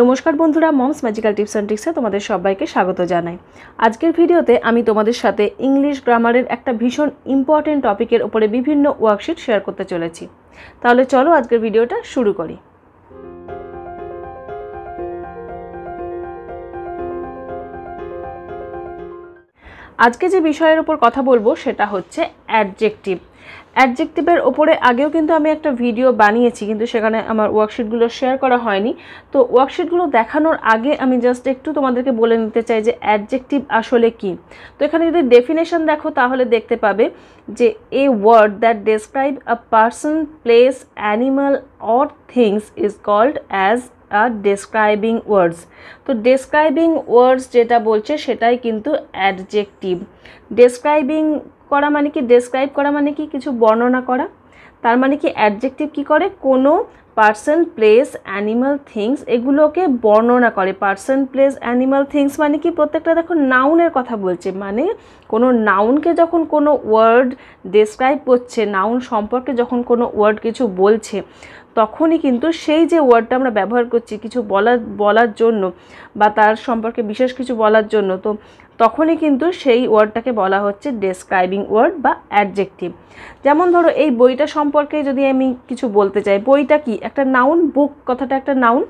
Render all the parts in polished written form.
নমস্কার বন্ধুরা, moms magical tips and ট্রিক্সে তোমাদের সবাইকে স্বাগত জানাই। আজকের ভিডিওতে আমি তোমাদের সাথে ইংলিশ গ্রামারের একটা ভীষণ ইম্পর্টেন্ট টপিকের উপরে বিভিন্ন ওয়ার্কশিট শেয়ার করতে চলেছি। তাহলে চলো আজকের ভিডিওটা শুরু করি। আজকে যে বিষয়ের উপর কথা বলবো সেটা হচ্ছে অ্যাডজেক্টিভ। অ্যাডজেক্টিভের ওপরে আগেও কিন্তু আমি একটা ভিডিও বানিয়েছি, কিন্তু সেখানে আমার ওয়ার্কশিটগুলো শেয়ার করা হয়নি। তো ওয়ার্কশিটগুলো দেখানোর আগে আমি জাস্ট একটু তোমাদেরকে বলে নিতে চাই যে অ্যাডজেক্টিভ আসলে কি। তো এখানে যদি ডেফিনেশন দেখো তাহলে দেখতে পাবে যে a word that describe a person, place, animal or things is called as describing words. তো ডেসক্রাইবিং ওয়ার্ডস যেটা বলছে সেটাই কিন্তু অ্যাডজেক্টিভ। ডেসক্রাইবিং করা মানে কি, ডেসক্রাইব করা মানে কি কিছু বর্ণনা করা, তার মানে কি অ্যাডজেক্টিভ কি করে, কোনো পার্সন, প্লেস, অ্যানিমাল, থিংস এগুলোকে বর্ণনা করে। পার্সন, প্লেস, অ্যানিমাল, থিংস মানে কি, প্রত্যেকটা দেখো নাউনের কথা বলছে, মানে কোনো নাউনকে যখন কোনো ওয়ার্ড ডেসক্রাইব করছে, নাউন সম্পর্কে যখন কোনো ওয়ার্ড কিছু বলছে, তখনই কিন্তু সেই যে ওয়ার্ডটা আমরা ব্যবহার করছি কিছু বলার জন্য বা তার সম্পর্কে বিশেষ কিছু বলার জন্য, তো তখনই কিন্তু সেই ওয়ার্ডটাকে বলা হচ্ছে ডেসক্রাইবিং ওয়ার্ড বা অ্যাডজেক্টিভ। যেমন ধরো এই বইটা সম্পর্কে যদি আমি কিছু বলতে চাই, বইটা কি একটা নাউন, বুক কথাটা একটা নাউন।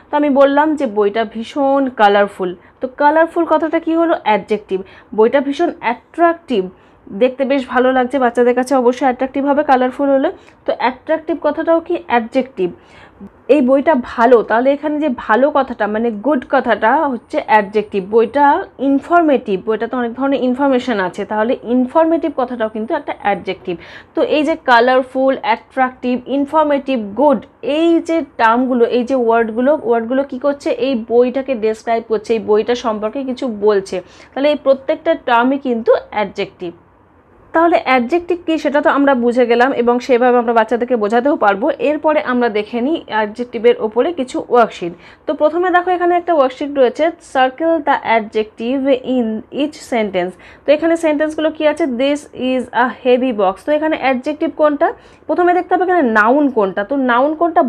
তো আমি বললাম যে বইটা ভীষণ কালারফুল, তো কালারফুল কথাটা কি হলো, অ্যাডজেক্টিভ। বইটা ভীষণ অ্যাট্রাকটিভ, দেখতে বেশ ভালো লাগছে, বাচ্চাদের কাছে অবশ্যই অ্যাট্রাকটিভ হবে কালারফুল হলে। তো অ্যাট্রাকটিভ কথাটাও কি অ্যাডজেক্টিভ। এই বইটা ভালো, তাহলে এখানে যে ভালো কথাটা মানে গুড কথাটা হচ্ছে অ্যাডজেক্টিভ। বইটা ইনফরমেটিভ, বইটাতে অনেক ধরনের ইনফরমেশন আছে, তাহলে ইনফরমেটিভ কথাটাও কিন্তু একটা অ্যাডজেক্টিভ। তো এই যে কালারফুল, অ্যাট্রাকটিভ, ইনফরমেটিভ, গুড, এই যে টার্মগুলো, এই যে ওয়ার্ডগুলো কী করছে, এই বইটাকে ডেসক্রাইব করছে, এই বইটা সম্পর্কে কিছু বলছে, তাহলে এই প্রত্যেকটা টার্মই কিন্তু অ্যাডজেক্টিভ। তাহলে অ্যাডজেক্টিভ কী সেটা তো আমরা বুঝে গেলাম এবং সেভাবে আমরা বাচ্চাদেরকে বোঝাতেও পারবো। এরপরে আমরা দেখে নিই অ্যাডজেক্টিভের ওপরে কিছু ওয়ার্কশিট। তো প্রথমে দেখো এখানে একটা ওয়ার্কশিট রয়েছে, circle the adjective in each sentence. তো এখানে সেন্টেন্সগুলো কী আছে, this is a heavy box. তো এখানে অ্যাডজেক্টিভ কোনটা, প্রথমে দেখতে হবে এখানে নাউন কোনটা। তো নাউন কোনটা,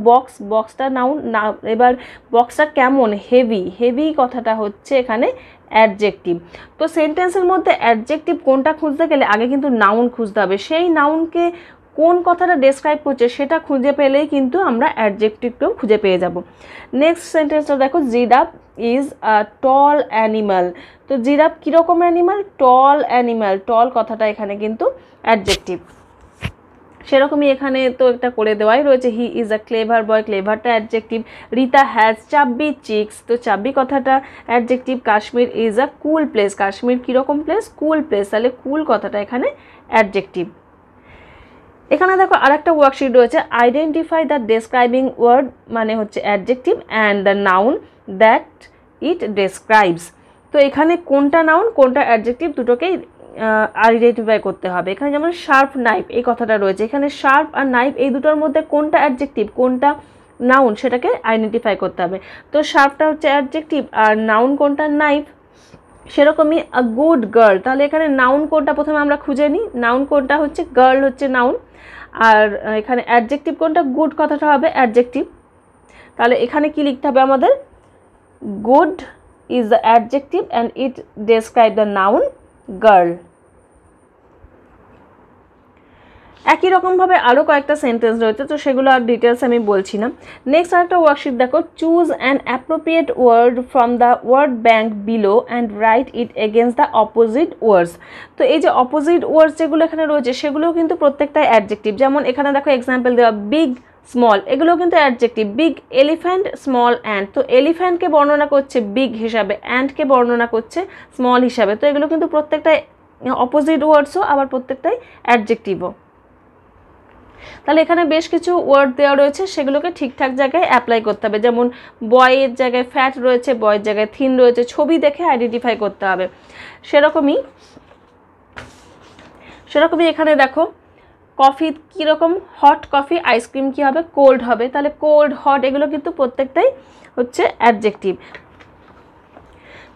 বক্সটা নাউন। এবার বক্সটা কেমন, হেভি কথাটা হচ্ছে এখানে অ্যাডজেক্টিভ। তো সেন্টেন্সের মধ্যে অ্যাডজেক্টিভ কোনটা খুঁজতে গেলে আগে কিন্তু নাউন খুঁজতে হবে, সেই নাউনকে কোন কথাটা ডেসক্রাইব করছে সেটা খুঁজে পেলেই কিন্তু আমরা অ্যাডজেক্টিভটাও খুঁজে পেয়ে যাব। নেক্সট সেন্টেন্সটা দেখো, giraffe is a tall animal. তো জিরাফ কীরকম অ্যানিমাল, টল অ্যানিমাল। টল কথাটা এখানে কিন্তু অ্যাডজেক্টিভ। সেরকমই এখানে তো একটা করে দেওয়াই রয়েছে, he is a clever boy, ক্লেভারটা adjective. Rita has chubby cheeks, তো চাব্বি কথাটা adjective. Kashmir is a cool place, Kashmir কীরকম প্লেস, কুল প্লেস, তাহলে কুল কথাটা এখানে অ্যাডজেক্টিভ। এখানে দেখো আরেকটা ওয়ার্কশিট রয়েছে, আইডেন্টিফাই দ্য ডেসক্রাইবিং ওয়ার্ড, মানে হচ্ছে adjective, and the noun that it describes. তো এখানে কোনটা নাউন কোনটা অ্যাডজেক্টিভ দুটোকেই আইডেন্টিফাই করতে হবে। এখানে যেমন শার্প নাইফ এই কথাটা রয়েছে, এখানে শার্প আর নাইফ এই দুটোর মধ্যে কোনটা অ্যাডজেক্টিভ কোনটা নাউন সেটাকে আইডেন্টিফাই করতে হবে। তো শার্পটা হচ্ছে অ্যাডজেক্টিভ আর নাউন কোনটা, নাইফ। সেরকমই আ গুড গার্ল, তাহলে এখানে নাউন কোনটা প্রথমে আমরা খুঁজে নিই, নাউন কোনটা হচ্ছে, গার্ল হচ্ছে নাউন, আর এখানে অ্যাডজেক্টিভ কোনটা, গুড কথাটা হবে অ্যাডজেক্টিভ। তাহলে এখানে কি লিখতে হবে আমাদের, good is the adjective and it describe the noun girl. একই রকমভাবে আরও কয়েকটা সেন্টেন্স রয়েছে, তো সেগুলো আর ডিটেলস আমি বলছি না। নেক্সট আরেকটা ওয়ার্কশিট দেখো, choose an appropriate word from the word bank below and write it against the opposite words. তো এই যে অপোজিট ওয়ার্ডস যেগুলো এখানে রয়েছে সেগুলোও কিন্তু প্রত্যেকটাই অ্যাডজেক্টিভ। যেমন এখানে দেখো এক্সাম্পল দেওয়া, বিগ, স্মল, এগুলোও কিন্তু adjective. Big elephant, small ant, তো এলিফ্যান্টকে বর্ণনা করছে বিগ হিসাবে, অ্যান্টকে বর্ণনা করছে স্মল হিসাবে, তো এগুলো কিন্তু প্রত্যেকটাই অপোজিট ওয়ার্ডসও, আবার প্রত্যেকটাই অ্যাডজেক্টিভও। তাহলে এখানে বেশ কিছু ওয়ার্ড দেওয়া রয়েছে, সেগুলোকে ঠিকঠাক জায়গায় অ্যাপ্লাই করতে হবে। যেমন বয়ের জায়গায় ফ্যাট রয়েছে, বয়ের জায়গায় থিন রয়েছে, ছবি দেখে আইডেন্টিফাই করতে হবে। সেরকমই এখানে দেখো কফি কীরকম, হট কফি, আইসক্রিম কী হবে, কোল্ড হবে, তাহলে কোল্ড, হট এগুলো কিন্তু প্রত্যেকটাই হচ্ছে অ্যাডজেক্টিভ।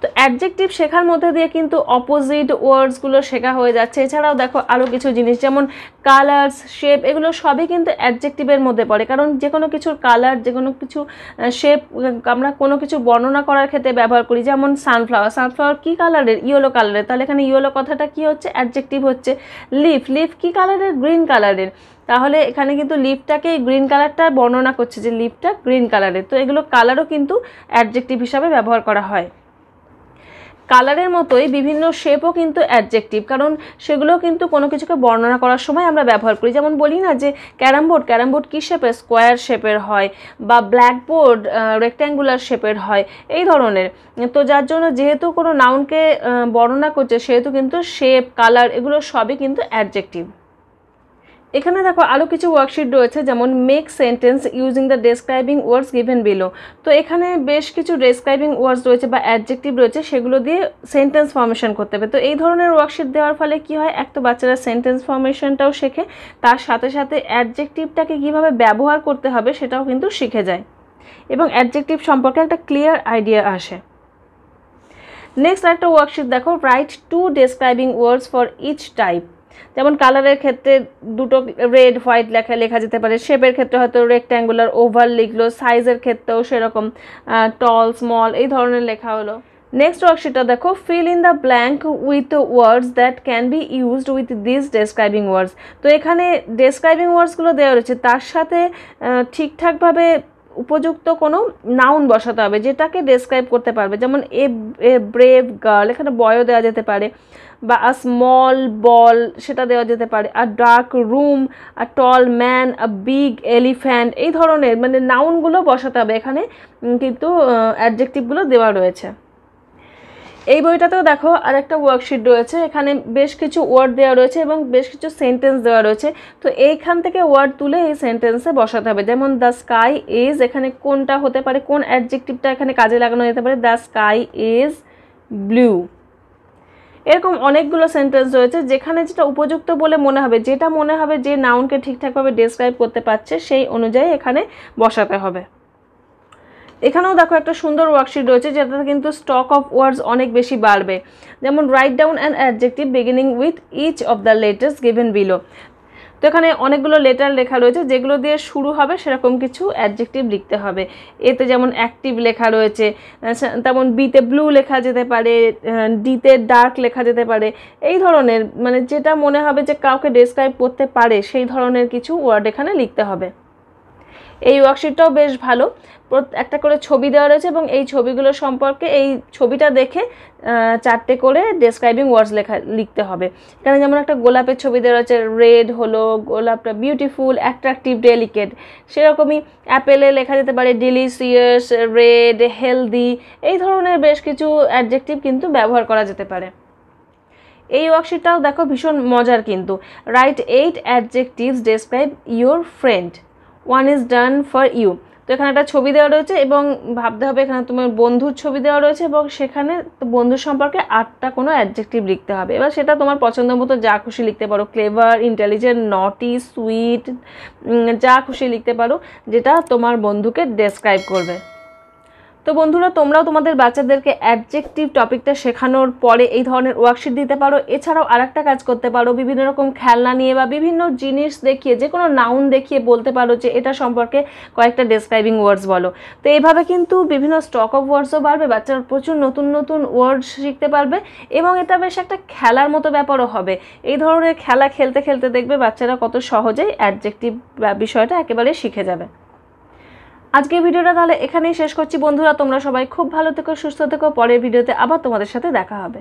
তো অ্যাডজেক্টিভ শেখার মধ্যে দিয়ে কিন্তু অপোজিট ওয়ার্ডসগুলো শেখা হয়ে যাচ্ছে। এছাড়াও দেখো আরও কিছু জিনিস যেমন কালার্স, শেপ, এগুলো সবই কিন্তু অ্যাডজেক্টিভের মধ্যে পড়ে। কারণ যে কোনো কিছুর কালার, যে কোনো কিছু শেপ আমরা কোনো কিছু বর্ণনা করার ক্ষেত্রে ব্যবহার করি। যেমন সানফ্লাওয়ার, সানফ্লাওয়ার কী কালারের? ইয়েলো কালারের, তাহলে এখানে ইয়েলো কথাটা কী হচ্ছে? অ্যাডজেক্টিভ হচ্ছে। লিফ, লিফ কী কালারের? গ্রিন কালারের, তাহলে এখানে কিন্তু লিফটাকে গ্রিন কালারটা বর্ণনা করছে যে লিফটা গ্রিন কালারের। তো এগুলো কালারও কিন্তু অ্যাডজেক্টিভ হিসাবে ব্যবহার করা হয়। কালারের মতোই বিভিন্ন শেপও কিন্তু অ্যাডজেক্টিভ, কারণ সেগুলো কিন্তু কোনো কিছুকে বর্ণনা করার সময় আমরা ব্যবহার করি। যেমন বলি না যে ক্যারাম বোর্ড, ক্যারাম বোর্ড কী শেপের? স্কোয়ার শেপের হয়, বা ব্ল্যাকবোর্ড রেক্ট্যাঙ্গুলার শেপের হয়, এই ধরনের। তো যার জন্য যেহেতু কোনো নাউনকে বর্ণনা করছে, সেহেতু কিন্তু শেপ, কালার এগুলো সবই কিন্তু অ্যাডজেক্টিভ। এখানে দেখো আরও কিছু ওয়ার্কশিট রয়েছে, যেমন make sentence using the describing words given below. তো এখানে বেশ কিছু ডেসক্রাইবিং ওয়ার্ডস রয়েছে বা অ্যাডজেক্টিভ রয়েছে, সেগুলো দিয়ে সেন্টেন্স ফর্মেশন করতে হবে। তো এই ধরনের ওয়ার্কশিট দেওয়ার ফলে কি হয়, এক তো বাচ্চারা সেন্টেন্স ফর্মেশনটাও শেখে, তার সাথে সাথে অ্যাডজেক্টিভটাকে কীভাবে ব্যবহার করতে হবে সেটাও কিন্তু শিখে যায়, এবং অ্যাডজেক্টিভ সম্পর্কে একটা ক্লিয়ার আইডিয়া আসে। নেক্সট একটা ওয়ার্কশিট দেখো, write 2 describing words for each type. যেমন কালারের ক্ষেত্রে দুটো রেড হোয়াইট লেখা যেতে পারে, শেপের ক্ষেত্রে হয়তো রেক্ট্যাঙ্গুলার, ওভাল লিখলো, সাইজের ক্ষেত্রেও সেরকম টল, স্মল, এই ধরনের লেখা হলো। নেক্সট ওয়ার্কশিটটা দেখো, fill in the blank with words that can be used with this describing words. তো এখানে ডেসক্রাইবিং ওয়ার্ডসগুলো দেওয়া রয়েছে, তার সাথে ঠিকঠাকভাবে উপযুক্ত কোনো নাউন বসাতে হবে যেটাকে ডেসক্রাইব করতে পারবে। যেমন এ ব্রেভ গার্ল, এখানে বয়ও দেওয়া যেতে পারে, বা আ স্মল বল সেটা দেওয়া যেতে পারে, a dark room, a tall man, a big elephant, এই ধরনের মানে নাউনগুলো বসাতে হবে। এখানে কিন্তু অ্যাডজেক্টিভগুলো দেওয়া রয়েছে। এই বইটাতেও দেখো আরেকটা ওয়ার্কশিট রয়েছে, এখানে বেশ কিছু ওয়ার্ড দেওয়া রয়েছে এবং বেশ কিছু সেন্টেন্স দেওয়া রয়েছে। তো এইখান থেকে ওয়ার্ড তুলে এই সেন্টেন্সে বসাতে হবে। যেমন দ্য স্কাই ইজ, এখানে কোনটা হতে পারে, কোন অ্যাডজেক্টিভটা এখানে কাজে লাগানো যেতে পারে? The sky is blue. এরকম অনেকগুলো সেন্টেন্স রয়েছে, যেখানে যেটা উপযুক্ত বলে মনে হবে, যেটা মনে হবে যে নাউনকে ঠিকঠাকভাবে ডেসক্রাইব করতে পারছে, সেই অনুযায়ী এখানে বসাতে হবে। এখানেও দেখো একটা সুন্দর ওয়ার্কশিট রয়েছে, যেটাতে কিন্তু স্টক অফ ওয়ার্ডস অনেক বেশি বাড়বে। যেমন write down an adjective beginning with each of the letters given below. তো এখানে অনেকগুলো লেটার লেখা রয়েছে, যেগুলো দিয়ে শুরু হবে সেরকম কিছু অ্যাডজেক্টিভ লিখতে হবে। এতে যেমন অ্যাক্টিভ লেখা রয়েছে, তেমন বিতে ব্লু লেখা যেতে পারে, ডিতে ডার্ক লেখা যেতে পারে, এই ধরনের মানে যেটা মনে হবে যে কাউকে ডেসক্রাইব করতে পারে সেই ধরনের কিছু ওয়ার্ড এখানে লিখতে হবে। এই ওয়ার্কশিটটাও বেশ ভালো, একটা করে ছবি দেওয়া রয়েছে এবং এই ছবিগুলো সম্পর্কে এই ছবিটা দেখে 4টে করে ডেসক্রাইবিং ওয়ার্ডস লিখতে হবে। এখানে যেমন একটা গোলাপের ছবি দেওয়া রয়েছে, রেড হলো, গোলাপটা বিউটিফুল, অ্যাট্রাকটিভ, ডেলিকেট। সেরকমই অ্যাপেলে লেখা যেতে পারে ডিলিশিয়াস, রেড, হেলদি, এই ধরনের বেশ কিছু অ্যাডজেক্টিভ কিন্তু ব্যবহার করা যেতে পারে। এই ওয়ার্কশিটটাও দেখো ভীষণ মজার কিন্তু, write 8 adjectives describe your friend, one is done for you. তো এখানে একটা ছবি দেওয়া রয়েছে এবং ভাবতে হবে এখানে তোমার বন্ধুর ছবি দেওয়া রয়েছে এবং সেখানে বন্ধুর সম্পর্কে 8টা কোনো অ্যাডজেক্টিভ লিখতে হবে। এবার সেটা তোমার পছন্দ মতো যা খুশি লিখতে পারো, ক্লেভার, ইন্টেলিজেন্ট, নটি, সুইট, যা খুশি লিখতে পারো যেটা তোমার বন্ধুকে ডেসক্রাইব করবে। তো বন্ধুরা, তোমরাও তোমাদের বাচ্চাদেরকে অ্যাডজেক্টিভ টপিকটা শেখানোর পরে এই ধরনের ওয়ার্কশিট দিতে পারো। এছাড়াও আরেকটা কাজ করতে পারো, বিভিন্ন রকম খেলনা নিয়ে বা বিভিন্ন জিনিস দেখিয়ে, যে কোনো নাউন দেখিয়ে বলতে পারো যে এটা সম্পর্কে কয়েকটা ডেসক্রাইবিং ওয়ার্ডস বলো। তো এইভাবে কিন্তু বিভিন্ন স্টক অফ ওয়ার্ডসও বাড়বে, বাচ্চারা প্রচুর নতুন নতুন ওয়ার্ড শিখতে পারবে এবং এটা বেশ একটা খেলার মতো ব্যাপারও হবে। এই ধরনের খেলা খেলতে খেলতে দেখবে বাচ্চারা কত সহজেই অ্যাডজেক্টিভ বিষয়টা একেবারে শিখে যাবে। আজকের ভিডিওটা তাহলে এখানেই শেষ করছি বন্ধুরা। তোমরা সবাই খুব ভালো থেকো, সুস্থ থেকো। পরের ভিডিওতে আবার তোমাদের সাথে দেখা হবে।